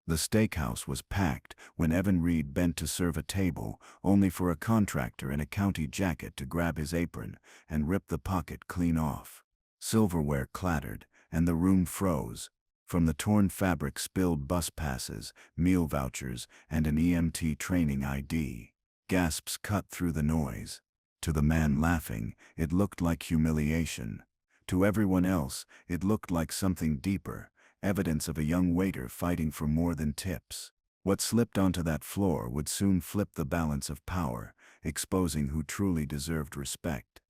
The steakhouse was packed when Evan Reed bent to serve a table, only for a contractor in a county jacket to grab his apron and rip the pocket clean off. Silverware clattered, and the room froze. From the torn fabric spilled bus passes, meal vouchers, and an EMT training ID. Gasps cut through the noise. To the man laughing, it looked like humiliation. To everyone else, it looked like something deeper, evidence of a young waiter fighting for more than tips. What slipped onto that floor would soon flip the balance of power, exposing who truly deserved respect.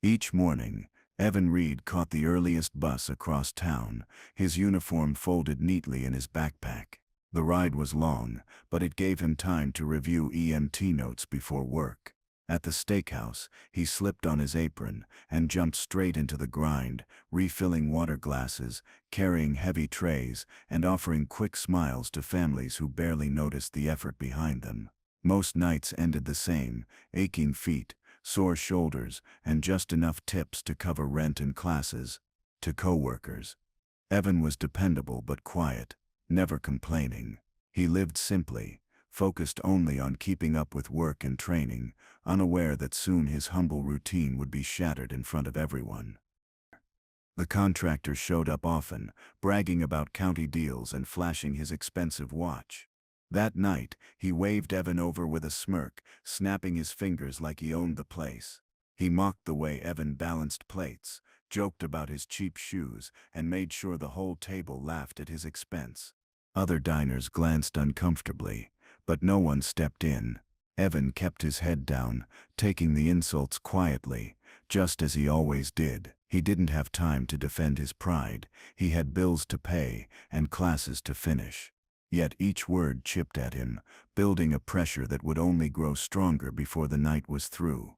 Each morning, Evan Reed caught the earliest bus across town, his uniform folded neatly in his backpack. The ride was long, but it gave him time to review EMT notes before work. At the steakhouse, he slipped on his apron and jumped straight into the grind, refilling water glasses, carrying heavy trays, and offering quick smiles to families who barely noticed the effort behind them. Most nights ended the same: aching feet, sore shoulders, and just enough tips to cover rent and classes. To coworkers, Evan was dependable but quiet, never complaining. He lived simply, focused only on keeping up with work and training, unaware that soon his humble routine would be shattered in front of everyone. The contractor showed up often, bragging about county deals and flashing his expensive watch. That night, he waved Evan over with a smirk, snapping his fingers like he owned the place. He mocked the way Evan balanced plates, joked about his cheap shoes, and made sure the whole table laughed at his expense. Other diners glanced uncomfortably, but no one stepped in. Evan kept his head down, taking the insults quietly, just as he always did. He didn't have time to defend his pride. He had bills to pay and classes to finish. Yet each word chipped at him, building a pressure that would only grow stronger before the night was through.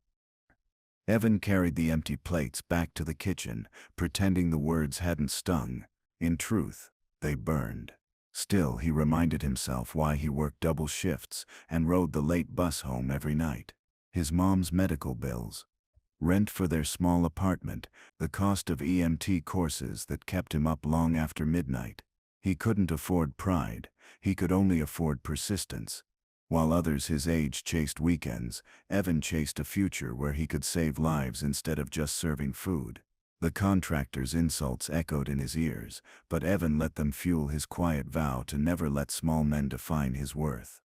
Evan carried the empty plates back to the kitchen, pretending the words hadn't stung. In truth, they burned. Still, he reminded himself why he worked double shifts and rode the late bus home every night. His mom's medical bills, rent for their small apartment, the cost of EMT courses that kept him up long after midnight. He couldn't afford pride, he could only afford persistence. While others his age chased weekends, Evan chased a future where he could save lives instead of just serving food. The contractor's insults echoed in his ears, but Evan let them fuel his quiet vow to never let small men define his worth.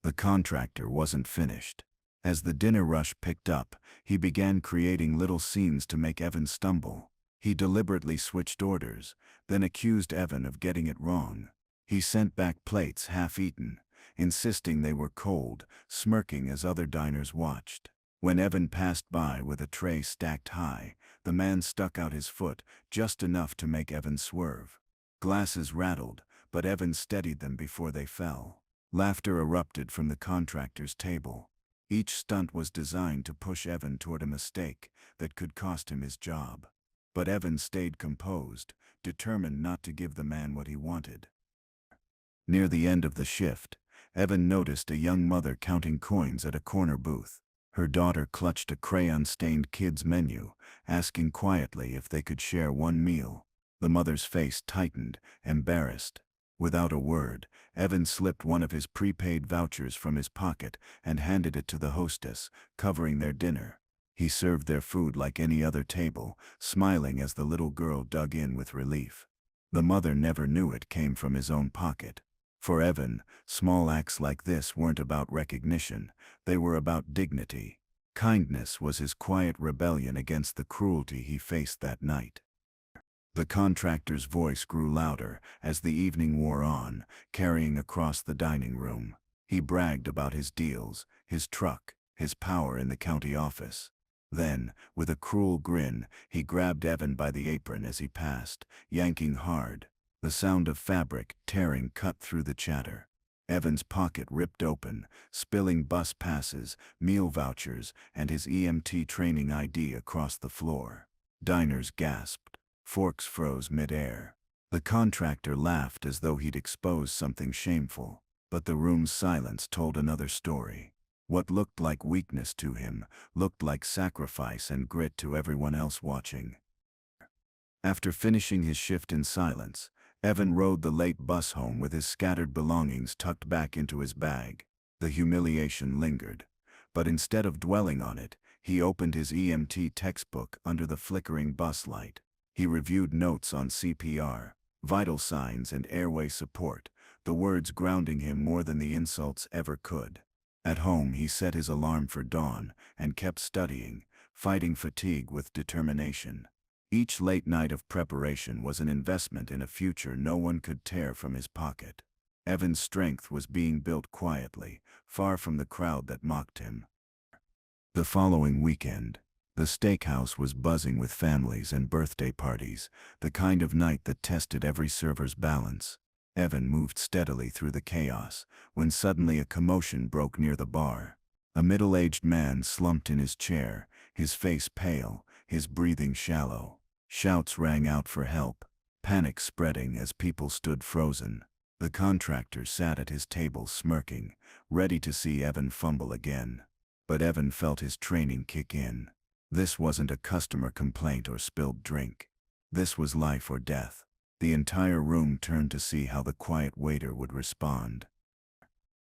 The contractor wasn't finished. As the dinner rush picked up, he began creating little scenes to make Evan stumble. He deliberately switched orders, then accused Evan of getting it wrong. He sent back plates half-eaten, insisting they were cold, smirking as other diners watched. When Evan passed by with a tray stacked high, the man stuck out his foot, just enough to make Evan swerve. Glasses rattled, but Evan steadied them before they fell. Laughter erupted from the contractor's table. Each stunt was designed to push Evan toward a mistake that could cost him his job. But Evan stayed composed, determined not to give the man what he wanted. Near the end of the shift, Evan noticed a young mother counting coins at a corner booth. Her daughter clutched a crayon-stained kids' menu, asking quietly if they could share one meal. The mother's face tightened, embarrassed. Without a word, Evan slipped one of his prepaid vouchers from his pocket and handed it to the hostess, covering their dinner. He served their food like any other table, smiling as the little girl dug in with relief. The mother never knew it came from his own pocket. For Evan, small acts like this weren't about recognition, they were about dignity. Kindness was his quiet rebellion against the cruelty he faced that night. The contractor's voice grew louder as the evening wore on, carrying across the dining room. He bragged about his deals, his truck, his power in the county office. Then, with a cruel grin, he grabbed Evan by the apron as he passed, yanking hard. The sound of fabric tearing cut through the chatter. Evan's pocket ripped open, spilling bus passes, meal vouchers, and his EMT training ID across the floor. Diners gasped. Forks froze mid-air. The contractor laughed as though he'd exposed something shameful. But the room's silence told another story. What looked like weakness to him looked like sacrifice and grit to everyone else watching. After finishing his shift in silence, Evan rode the late bus home with his scattered belongings tucked back into his bag. The humiliation lingered, but instead of dwelling on it, he opened his EMT textbook under the flickering bus light. He reviewed notes on CPR, vital signs and airway support, the words grounding him more than the insults ever could. At home he set his alarm for dawn and kept studying, fighting fatigue with determination. Each late night of preparation was an investment in a future no one could tear from his pocket. Evan's strength was being built quietly, far from the crowd that mocked him. The following weekend, the steakhouse was buzzing with families and birthday parties, the kind of night that tested every server's balance. Evan moved steadily through the chaos, when suddenly a commotion broke near the bar. A middle-aged man slumped in his chair, his face pale, his breathing shallow. Shouts rang out for help, panic spreading as people stood frozen. The contractor sat at his table smirking, ready to see Evan fumble again. But Evan felt his training kick in. This wasn't a customer complaint or spilled drink. This was life or death. The entire room turned to see how the quiet waiter would respond.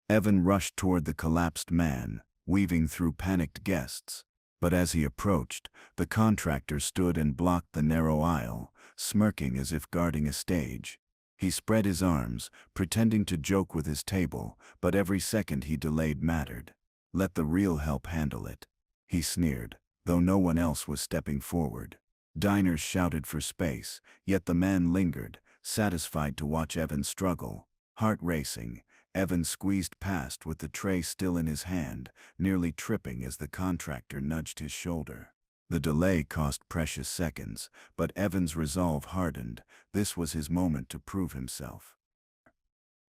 Evan rushed toward the collapsed man, weaving through panicked guests. But as he approached, the contractor stood and blocked the narrow aisle, smirking as if guarding a stage. He spread his arms, pretending to joke with his table, but every second he delayed mattered. Let the real help handle it, he sneered, though no one else was stepping forward. Diners shouted for space, yet the man lingered, satisfied to watch Evan struggle. Heart racing, Evan squeezed past with the tray still in his hand, nearly tripping as the contractor nudged his shoulder. The delay cost precious seconds, but Evan's resolve hardened. This was his moment to prove himself.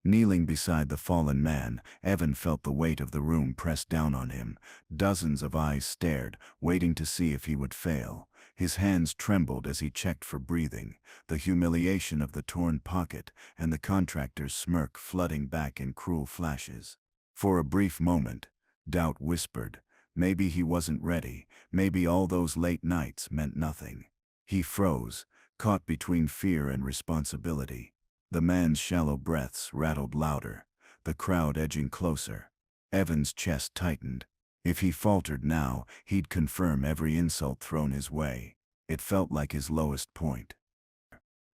Kneeling beside the fallen man, Evan felt the weight of the room press down on him. Dozens of eyes stared, waiting to see if he would fail. His hands trembled as he checked for breathing, the humiliation of the torn pocket and the contractor's smirk flooding back in cruel flashes. For a brief moment, doubt whispered, maybe he wasn't ready, maybe all those late nights meant nothing. He froze, caught between fear and responsibility. The man's shallow breaths rattled louder, the crowd edging closer. Evan's chest tightened. If he faltered now, he'd confirm every insult thrown his way. It felt like his lowest point.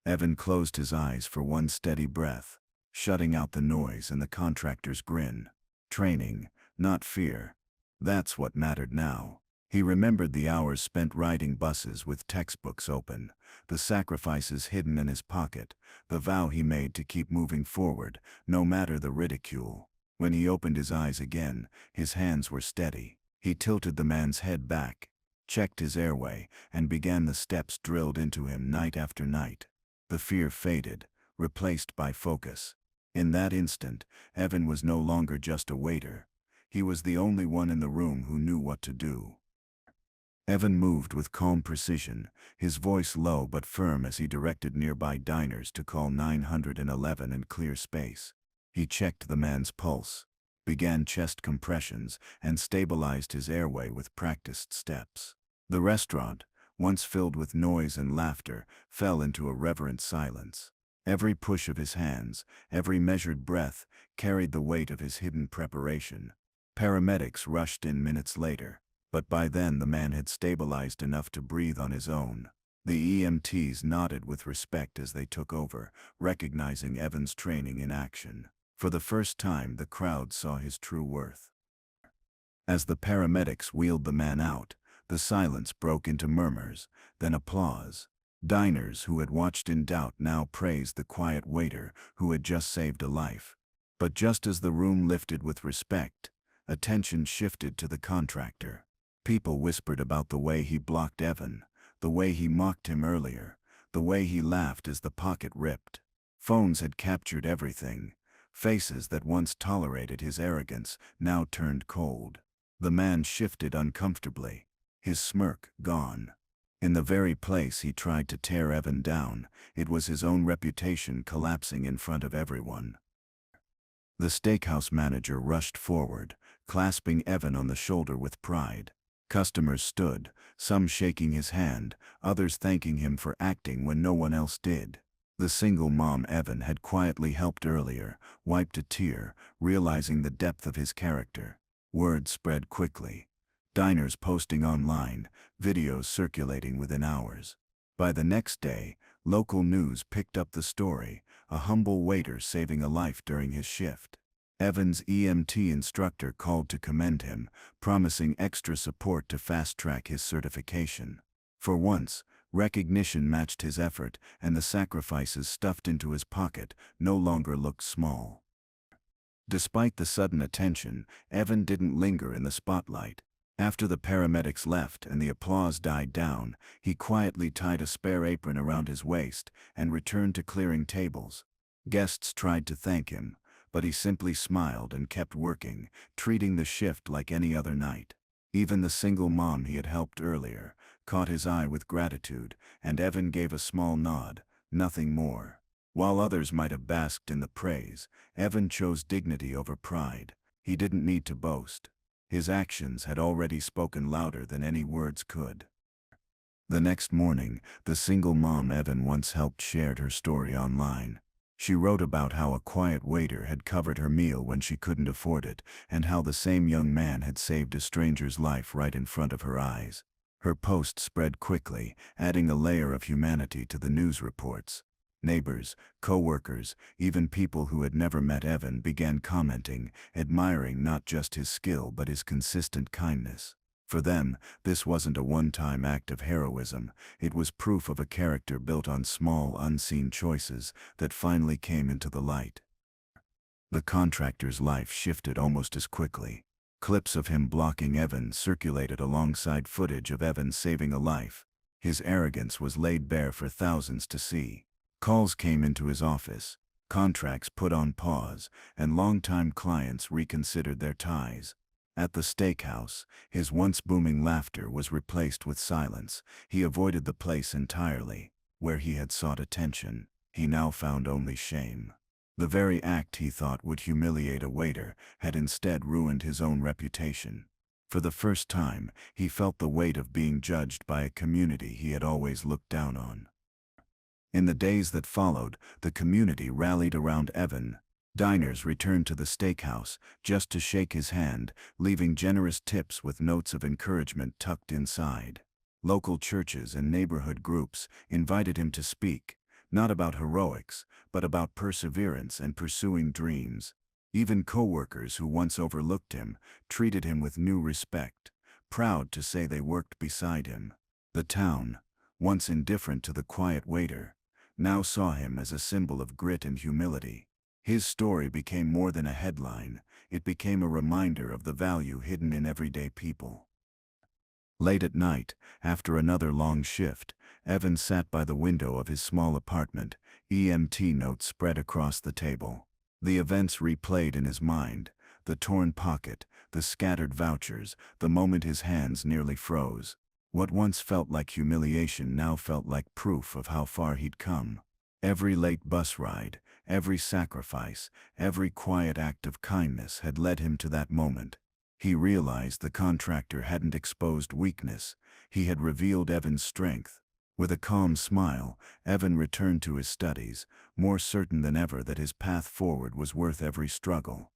Evan closed his eyes for one steady breath, shutting out the noise and the contractor's grin. Training, not fear. That's what mattered now. He remembered the hours spent riding buses with textbooks open, the sacrifices hidden in his pocket, the vow he made to keep moving forward, no matter the ridicule. When he opened his eyes again, his hands were steady. He tilted the man's head back, checked his airway, and began the steps drilled into him night after night. The fear faded, replaced by focus. In that instant, Evan was no longer just a waiter. He was the only one in the room who knew what to do. Evan moved with calm precision, his voice low but firm as he directed nearby diners to call 911 and clear space. He checked the man's pulse, began chest compressions, and stabilized his airway with practiced steps. The restaurant, once filled with noise and laughter, fell into a reverent silence. Every push of his hands, every measured breath, carried the weight of his hidden preparation. Paramedics rushed in minutes later, but by then the man had stabilized enough to breathe on his own. The EMTs nodded with respect as they took over, recognizing Evan's training in action. For the first time, the crowd saw his true worth. As the paramedics wheeled the man out, the silence broke into murmurs, then applause. Diners who had watched in doubt now praised the quiet waiter who had just saved a life. But just as the room lifted with respect, attention shifted to the contractor. People whispered about the way he blocked Evan, the way he mocked him earlier, the way he laughed as the pocket ripped. Phones had captured everything. Faces that once tolerated his arrogance now turned cold. The man shifted uncomfortably, his smirk gone. In the very place he tried to tear Evan down, it was his own reputation collapsing in front of everyone. The steakhouse manager rushed forward, clasping Evan on the shoulder with pride. Customers stood, some shaking his hand, others thanking him for acting when no one else did. The single mom Evan had quietly helped earlier wiped a tear, realizing the depth of his character. Word spread quickly. Diners posting online, videos circulating within hours. By the next day, local news picked up the story, a humble waiter saving a life during his shift. Evan's EMT instructor called to commend him, promising extra support to fast-track his certification. For once, recognition matched his effort, and the sacrifices stuffed into his pocket no longer looked small. Despite the sudden attention, Evan didn't linger in the spotlight. After the paramedics left and the applause died down, he quietly tied a spare apron around his waist and returned to clearing tables. Guests tried to thank him, but he simply smiled and kept working, treating the shift like any other night. Even the single mom he had helped earlier caught his eye with gratitude, and Evan gave a small nod, nothing more. While others might have basked in the praise, Evan chose dignity over pride. He didn't need to boast. His actions had already spoken louder than any words could. The next morning, the single mom Evan once helped shared her story online. She wrote about how a quiet waiter had covered her meal when she couldn't afford it, and how the same young man had saved a stranger's life right in front of her eyes. Her post spread quickly, adding a layer of humanity to the news reports. Neighbors, co-workers, even people who had never met Evan began commenting, admiring not just his skill but his consistent kindness. For them, this wasn't a one-time act of heroism, it was proof of a character built on small, unseen choices that finally came into the light. The contractor's life shifted almost as quickly. Clips of him blocking Evan circulated alongside footage of Evan saving a life. His arrogance was laid bare for thousands to see. Calls came into his office, contracts put on pause, and longtime clients reconsidered their ties. At the steakhouse, his once booming laughter was replaced with silence. He avoided the place entirely. Where he had sought attention, he now found only shame. The very act he thought would humiliate a waiter had instead ruined his own reputation. For the first time, he felt the weight of being judged by a community he had always looked down on. In the days that followed, the community rallied around Evan. Diners returned to the steakhouse just to shake his hand, leaving generous tips with notes of encouragement tucked inside. Local churches and neighborhood groups invited him to speak, not about heroics, but about perseverance and pursuing dreams. Even co-workers who once overlooked him treated him with new respect, proud to say they worked beside him. The town, once indifferent to the quiet waiter, now saw him as a symbol of grit and humility. His story became more than a headline, it became a reminder of the value hidden in everyday people. Late at night, after another long shift, Evan sat by the window of his small apartment, EMT notes spread across the table. The events replayed in his mind, the torn pocket, the scattered vouchers, the moment his hands nearly froze. What once felt like humiliation now felt like proof of how far he'd come. Every late bus ride, every sacrifice, every quiet act of kindness had led him to that moment. He realized the contractor hadn't exposed weakness, he had revealed Evan's strength. With a calm smile, Evan returned to his studies, more certain than ever that his path forward was worth every struggle.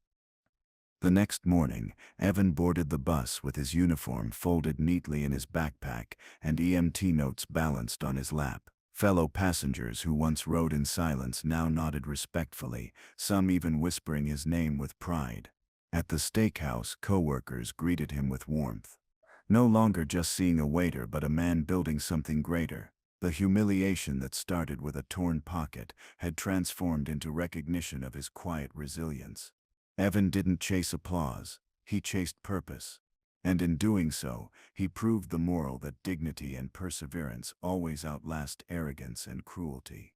The next morning, Evan boarded the bus with his uniform folded neatly in his backpack and EMT notes balanced on his lap. Fellow passengers who once rode in silence now nodded respectfully, some even whispering his name with pride. At the steakhouse, co-workers greeted him with warmth. No longer just seeing a waiter but a man building something greater. The humiliation that started with a torn pocket had transformed into recognition of his quiet resilience. Evan didn't chase applause, he chased purpose. And in doing so, he proved the moral that dignity and perseverance always outlast arrogance and cruelty.